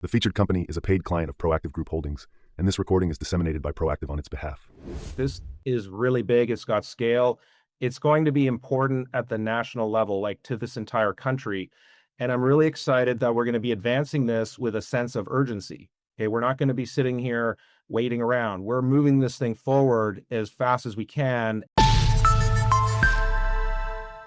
The featured company is a paid client of Proactive Group Holdings, and this recording is disseminated by Proactive on its behalf. This is really big. It's got scale. It's going to be important at the national level, like to this entire country. And I'm really excited that we're going to be advancing this with a sense of urgency. Okay, we're not going to be sitting here waiting around. We're moving this thing forward as fast as we can.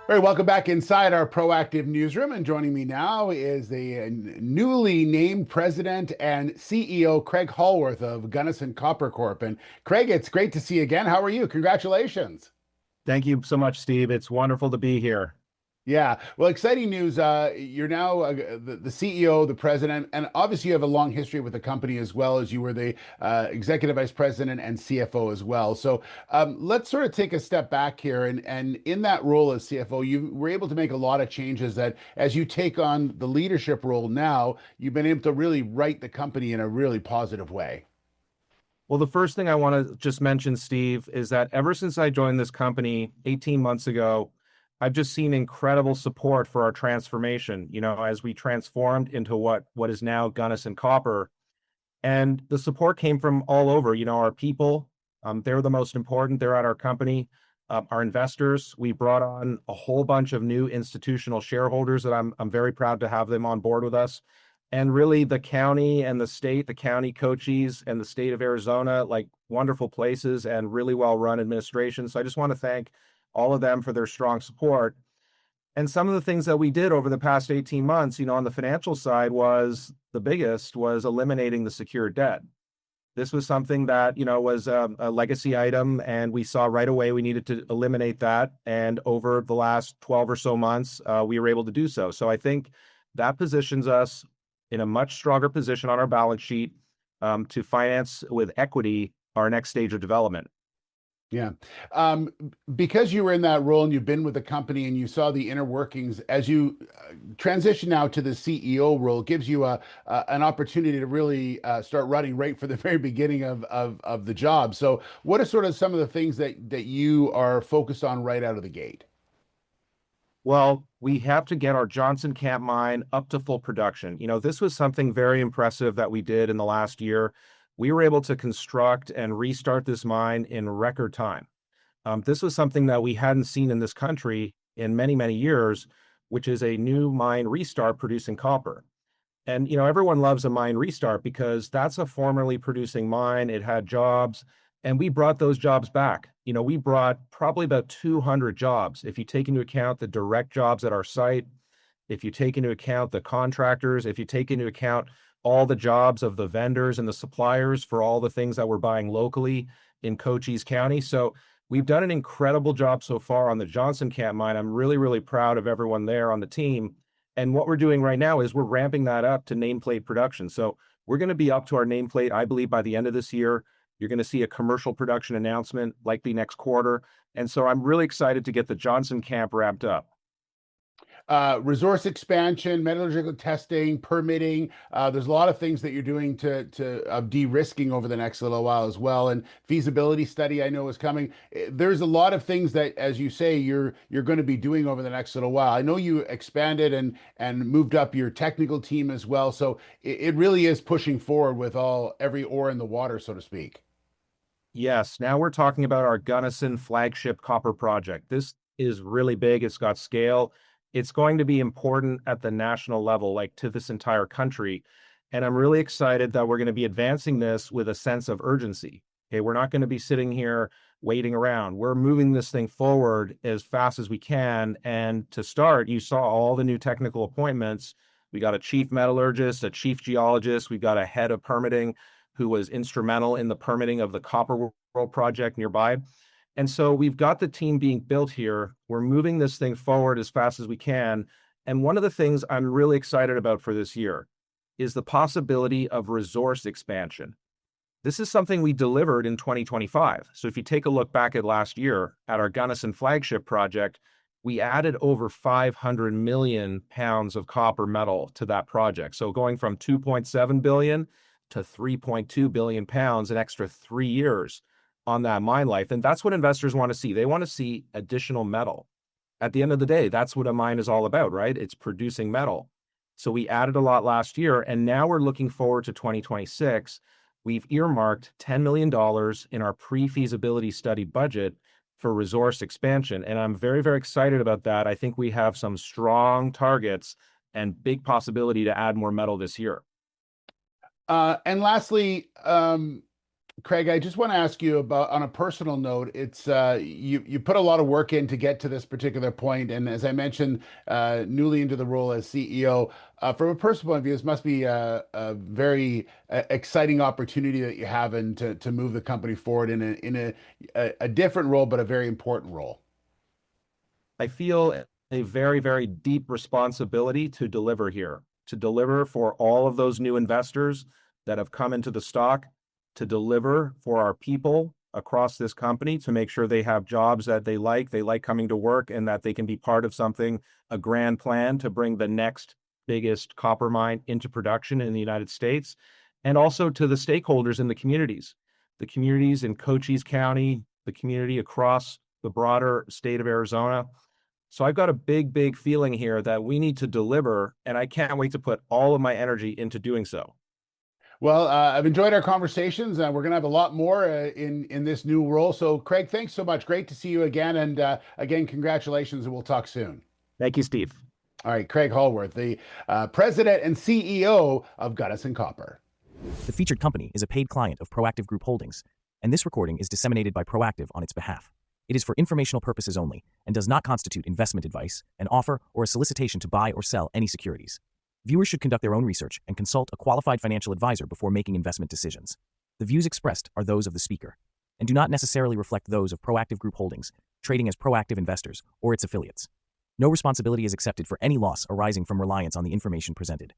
All right, welcome back inside our Proactive newsroom. And joining me now is the newly named president and CEO Craig Hallworth of Gunnison Copper Corp. And Craig, it's great to see you again. How are you? Congratulations. Thank you so much, Steve. It's wonderful to be here. Yeah, well, exciting news. You're now the CEO, the president, and obviously you have a long history with the company as well, as you were the executive vice president and CFO as well. So let's sort of take a step back here. And in that role as CFO, you were able to make a lot of changes that as you take on the leadership role now, you've been able to really right the company in a really positive way. Well, the first thing I want to just mention, Steve, is that ever since I joined this company 18 months ago, I've just seen incredible support for our transformation, as we transformed into what is now Gunnison Copper. And the support came from all over, our people, they're the most important. They're at our company, our investors. We brought on a whole bunch of new institutional shareholders that I'm very proud to have them on board with us. And really the county and the state, the county coaches and the state of Arizona, like wonderful places and really well-run administration. So I just want to thank all of them for their strong support. And some of the things that we did over the past 18 months, on the financial side was the biggest was eliminating the secured debt. This was something that, was a legacy item, and we saw right away we needed to eliminate that. And over the last 12 or so months, we were able to do so. So I think that positions us in a much stronger position on our balance sheet to finance with equity our next stage of development. Yeah. Because you were in that role and you've been with the company and you saw the inner workings, as you transition now to the CEO role, gives you an opportunity to really start running right for the very beginning of the job. So what are sort of some of the things that you are focused on right out of the gate? Well, we have to get our Johnson Camp mine up to full production. This was something very impressive that we did in the last year. We were able to construct and restart this mine in record time. This was something that we hadn't seen in this country in many, many years, which is a new mine restart producing copper. And, everyone loves a mine restart because that's a formerly producing mine. It had jobs, and we brought those jobs back. We brought probably about 200 jobs. If you take into account the direct jobs at our site, if you take into account the contractors, if you take into account all the jobs of the vendors and the suppliers for all the things that we're buying locally in Cochise County. So we've done an incredible job so far on the Johnson Camp mine. I'm really, really proud of everyone there on the team. And what we're doing right now is we're ramping that up to nameplate production. So we're going to be up to our nameplate, I believe, by the end of this year. You're going to see a commercial production announcement likely next quarter. And so I'm really excited to get the Johnson Camp ramped up. Resource expansion, metallurgical testing, permitting. There's a lot of things that you're doing to de-risking over the next little while as well. And feasibility study, I know, is coming. There's a lot of things that, as you say, you're going to be doing over the next little while. I know you expanded and moved up your technical team as well. So it really is pushing forward with every oar in the water, so to speak. Yes. Now we're talking about our Gunnison Flagship Copper Project. This is really big. It's got scale. It's going to be important at the national level, like to this entire country. And I'm really excited that we're going to be advancing this with a sense of urgency. Okay, we're not going to be sitting here waiting around. We're moving this thing forward as fast as we can. And to start, you saw all the new technical appointments. We got a chief metallurgist, a chief geologist. We've got a head of permitting who was instrumental in the permitting of the Copper World project nearby. And so we've got the team being built here. We're moving this thing forward as fast as we can. And one of the things I'm really excited about for this year is the possibility of resource expansion. This is something we delivered in 2025. So if you take a look back at last year at our Gunnison Flagship project, we added over 500 million pounds of copper metal to that project. So going from 2.7 billion to 3.2 billion pounds, an extra 3 years on that mine life. And that's what investors want to see. They want to see additional metal. At the end of the day, that's what a mine is all about, right? It's producing metal. So we added a lot last year, and now we're looking forward to 2026. We've earmarked $10 million in our pre-feasibility study budget for resource expansion, and I'm very, very excited about that. I think we have some strong targets and big possibility to add more metal this year. And lastly, Craig, I just want to ask you about, on a personal note, it's you put a lot of work in to get to this particular point, and as I mentioned, newly into the role as CEO. From a personal point of view, this must be a very exciting opportunity that you have, and to move the company forward in a different role, but a very important role. I feel a very, very deep responsibility to deliver here, to deliver for all of those new investors that have come into the stock, to deliver for our people across this company, to make sure they have jobs that they like coming to work, and that they can be part of something, a grand plan to bring the next biggest copper mine into production in the United States, and also to the stakeholders in the communities in Cochise County, the community across the broader state of Arizona. So I've got a big, big feeling here that we need to deliver, and I can't wait to put all of my energy into doing so. Well, I've enjoyed our conversations. We're going to have a lot more in this new role. So, Craig, thanks so much. Great to see you again. And again, congratulations, and we'll talk soon. Thank you, Steve. All right, Craig Hallworth, the President and CEO of Gunnison Copper. The featured company is a paid client of Proactive Group Holdings, and this recording is disseminated by Proactive on its behalf. It is for informational purposes only and does not constitute investment advice, an offer, or a solicitation to buy or sell any securities. Viewers should conduct their own research and consult a qualified financial advisor before making investment decisions. The views expressed are those of the speaker and do not necessarily reflect those of Proactive Group Holdings, trading as Proactive Investors, or its affiliates. No responsibility is accepted for any loss arising from reliance on the information presented.